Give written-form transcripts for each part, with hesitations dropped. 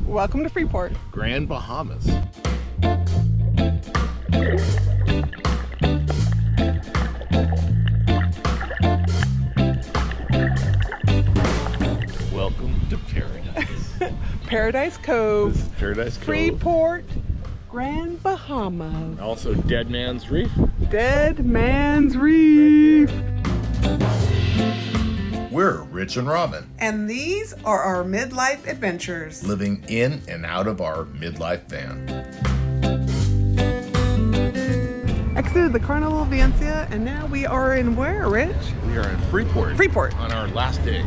Welcome to Freeport. Grand Bahamas. Welcome to Paradise. Paradise Cove. This is Paradise Cove. Freeport, Grand Bahamas. Also Dead Man's Reef. Dead Man's Reef. We're Rich and Robin, And these are our midlife adventures. living in and out of our midlife van. Exited the Carnival Valencia, and now we are in where, Rich? We are in Freeport. Freeport. On our last day.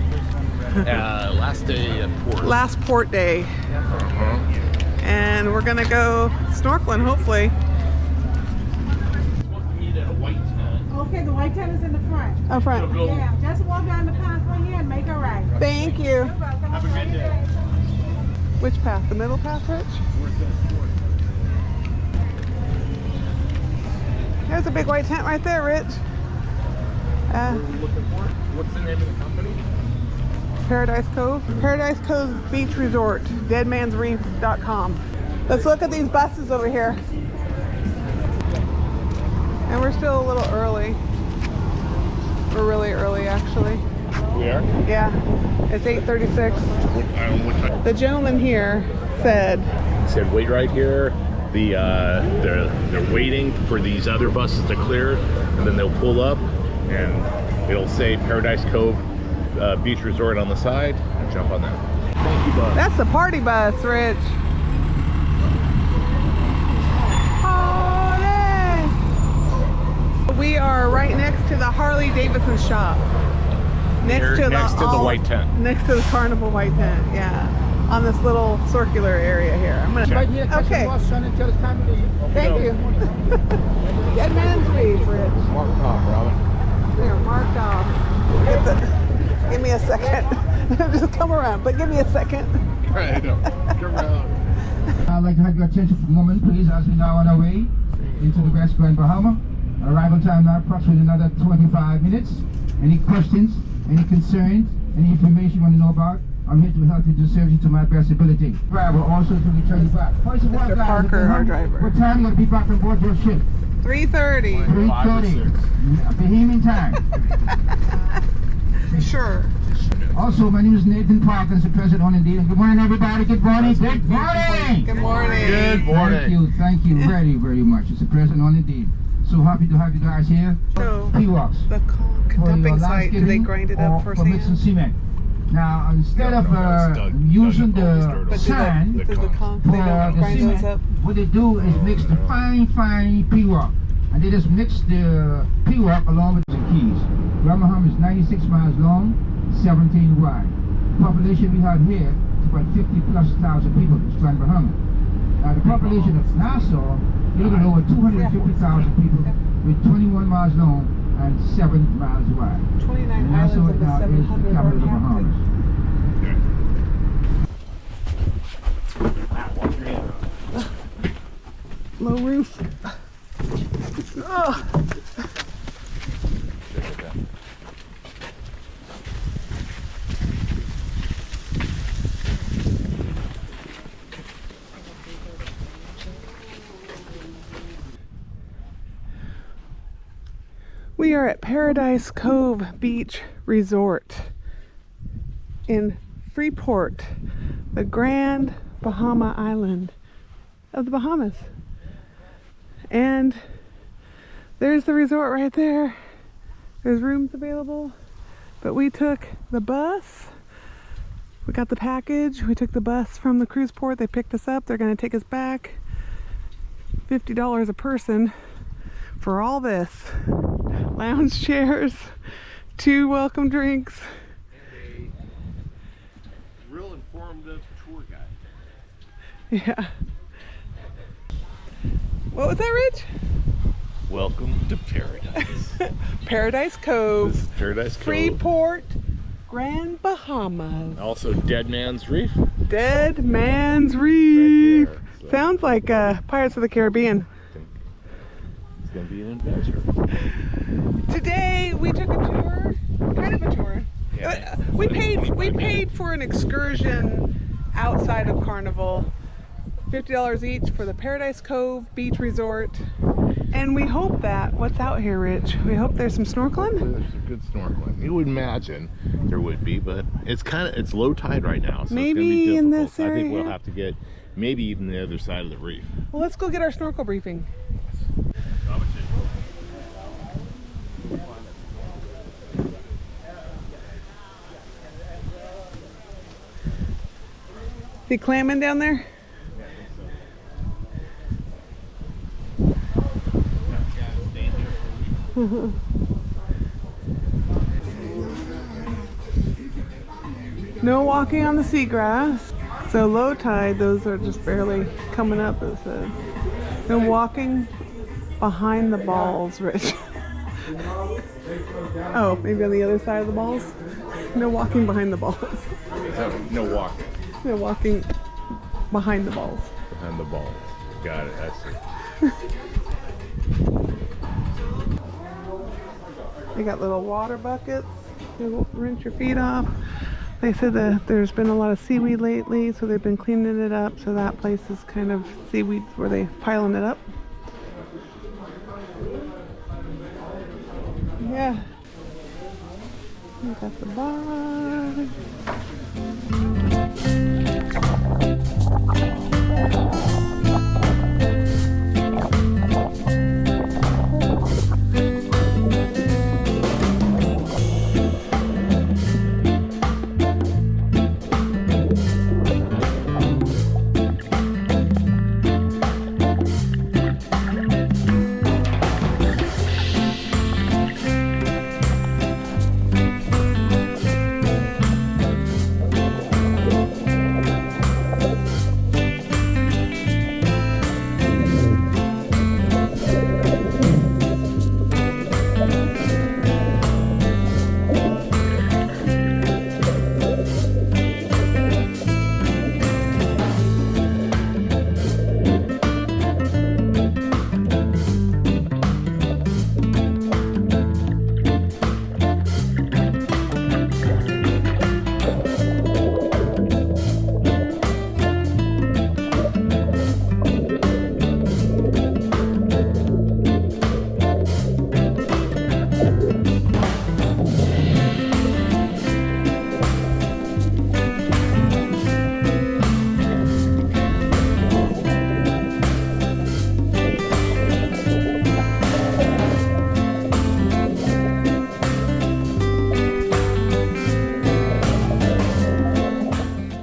Last day at port. Last port day. Uh-huh. And we're gonna go snorkeling, hopefully. Okay, the white tent is in the front. Up front. Yeah, just walk down the pathway here and make a right. Thank you. You're welcome. Have a good day. Which path? The middle path, Rich? There's a big white tent right there, Rich. What are we looking for? What's the name of the company? Paradise Cove. Paradise Cove Beach Resort. Deadmansreef.com. Let's look at these buses over here. And we're still a little early. We're really early, actually. We are? Yeah, it's 8:36. What time? The gentleman here said, He said, wait right here. They're waiting for these other buses to clear, and then they'll pull up, and it'll say Paradise Cove Beach Resort on the side, and jump on that. Thank you, bud. that's the party bus, Rich. Party! We are right next to the Harley Davidson shop. Next to the white tent. Next to the Carnival white tent, yeah. On this little circular area here. I'm gonna. Right here, okay. Thank you. Dead Man's Reef, Rich. Marked off, Robin. They're marked off. Give me a second. Just come around, but give me a second. Right, I know. Come around. I'd like to have your attention for a moment, please, as we now on our way into the West Grand Bahama. Arrival time now approximately another 25 minutes. Any questions, any concerns, any information you want to know about? I'm here to help you to serve you to my best ability. Driver also to return you back. First of all, Mr. guys, Parker, our driver. What time you going to be back on board your ship? 3:30. 3:30. Bohemian time. Sure. Also, my name is Nathan Parker, the president on Indeed. Good morning, everybody. Good morning. Good morning. Good morning. Good morning. Thank you very, very much. It's a present on Indeed. So happy to have you guys here. So, P-Walks. the dumping site, do they grind it up for mix and firsthand? cement? Now, instead of using the But sand do for the they don't the grind those cement, up? what they do is mix the fine P-Walk. And they just mix the P-Walk along with the keys. Grand Bahama is 96 miles long, 17 wide. The population we have here is about 50,000+ people in Grand Bahama. Now, the population of Nassau is a little over 250,000 people with 21 miles long and 7 miles wide. 29 Nassau islands of the now is the 700 capital of the are Bahamas. Low roof. Oh. We are at Paradise Cove Beach Resort in Freeport, the Grand Bahama Island of the Bahamas. And there's the resort right there. There's rooms available, but we took the bus. We got the package. We took the bus from the cruise port. They picked us up. They're going to take us back. $50 a person for all this. Lounge chairs, 2 welcome drinks. And a real informative tour guide. Yeah. What was that, Rich? Welcome to Paradise. Paradise Cove. This is Paradise Cove. Freeport, Grand Bahamas. Also Dead Man's Reef. Dead Man's Reef. Right there, so. Sounds like Pirates of the Caribbean. It's going to be an adventure. Today we took a tour, kind of a tour. Yeah. We paid for an excursion outside of Carnival. $50 each for the Paradise Cove Beach Resort. And we hope that, what's out here, Rich? We hope there's some snorkeling? There's a good snorkeling. You would imagine there would be, but it's low tide right now, so Maybe it's gonna be difficult. in this I think we'll area? have to get maybe even the other side of the reef. Well, let's go get our snorkel briefing. See clamming down there? No walking on the seagrass. So low tide, those are just barely coming up, it says. No walking behind the balls, Rich. Oh, maybe on the other side of the balls? No walking behind the balls. So, no walking No walking behind the balls. behind the balls. Got it. I see. They got little water buckets to rinse your feet off. They said that there's been a lot of seaweed lately, so they've been cleaning it up. So that place is kind of seaweed where they piling it up. Yeah. We got the bar.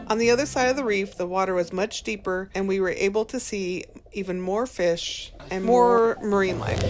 On the other side of the reef, the water was much deeper and we were able to see even more fish and more marine life.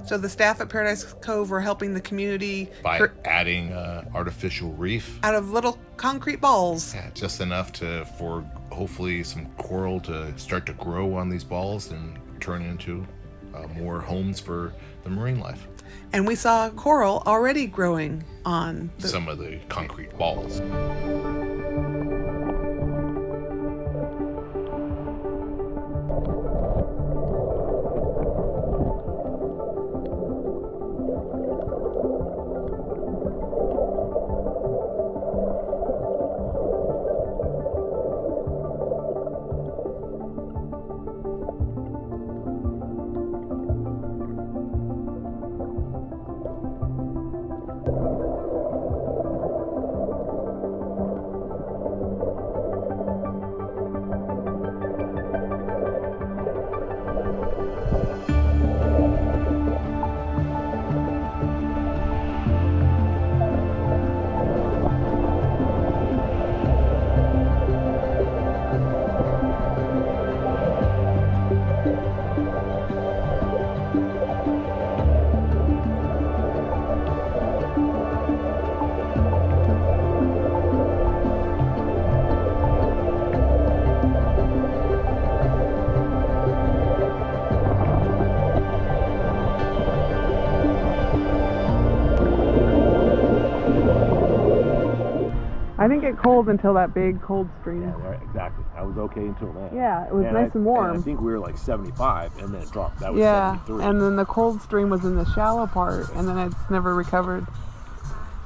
So the staff at Paradise Cove were helping the community By adding artificial reef. out of little concrete balls. Yeah, just enough for hopefully some coral to start to grow on these balls and turn into more homes for the marine life. And we saw coral already growing on Some of the concrete balls. I didn't get cold until that big cold stream. Yeah, right, exactly. I was okay until then. Yeah, it was nice and warm. And I think we were like 75, and then it dropped. That was Yeah, 73. and then the cold stream was in the shallow part, and then it's never recovered.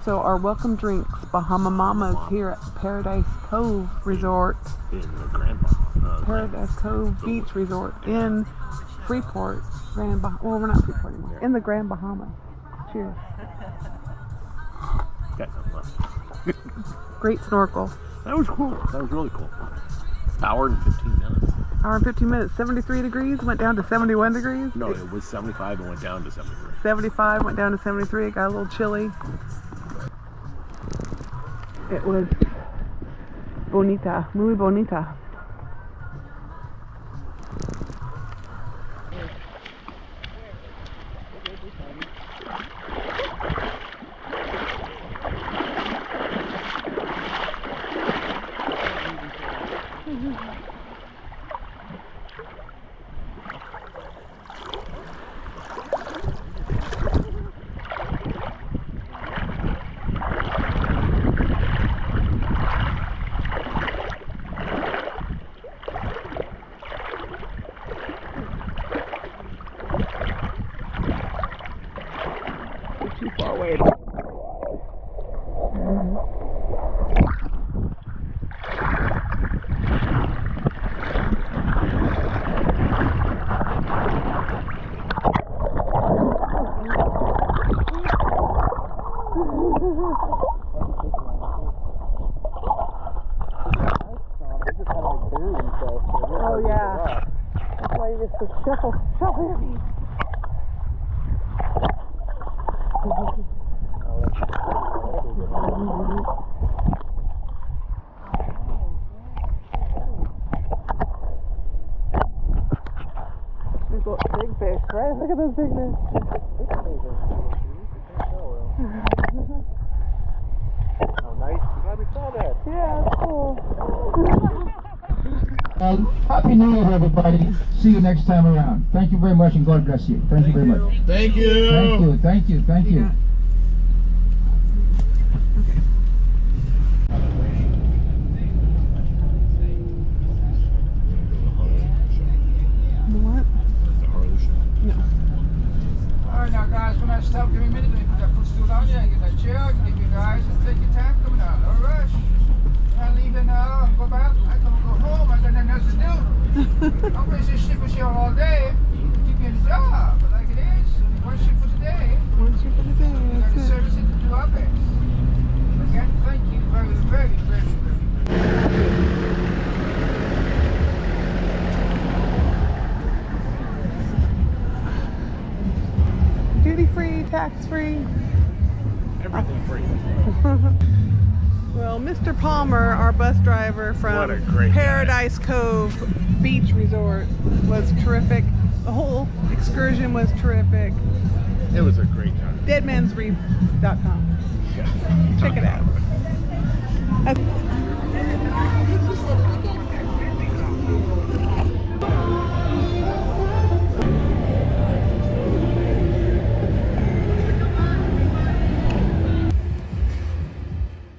So our welcome drinks, Bahama Mamas here at Paradise Cove Resort, in the Grand Bahama. Paradise Cove Beach Resort in Freeport, well, we're not Freeport anymore, in the Grand Bahamas. Cheers. Got some fun. Great snorkel. That was cool. That was really cool. Hour and 15 minutes. Hour and 15 minutes, 73 degrees, went down to 71 degrees. No, it was 75 and went down to 73. 75, went down to 73, it got a little chilly. It was bonita, muy bonita. Too far away. Oh yeah. That's why you get to shovel me. Big fish, right? Look at those big fish. Oh, nice. You glad we saw that. Yeah, it's cool. Happy New Year, everybody. See you next time around. Thank you very much, and God bless you. Thank you very much. Thank you. Thank you, thank you, thank you. What? No. Alright now guys, when I stop, give me a minute, let me put that footstool down here and get that chair, give you guys, and take your time coming out, no rush. I leave it now and go back, I can go home, I got nothing else to do. I'm raising ship was here all day, keep you in the job, but like it is, one ship for today. One ship for the day, We got the that's it. service to do our best. Again, thank you very, very, very, very. Duty free, tax free. Everything free. Well, Mr. Palmer, our bus driver What a from great guy. Paradise Cove Beach Resort, was terrific. The whole excursion was terrific. It was a great time. Deadmansreef.com. Yeah. Check it out.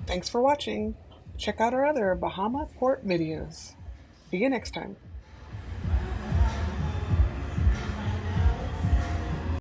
Thanks for watching. Check out our other Bahama Port videos. See you next time.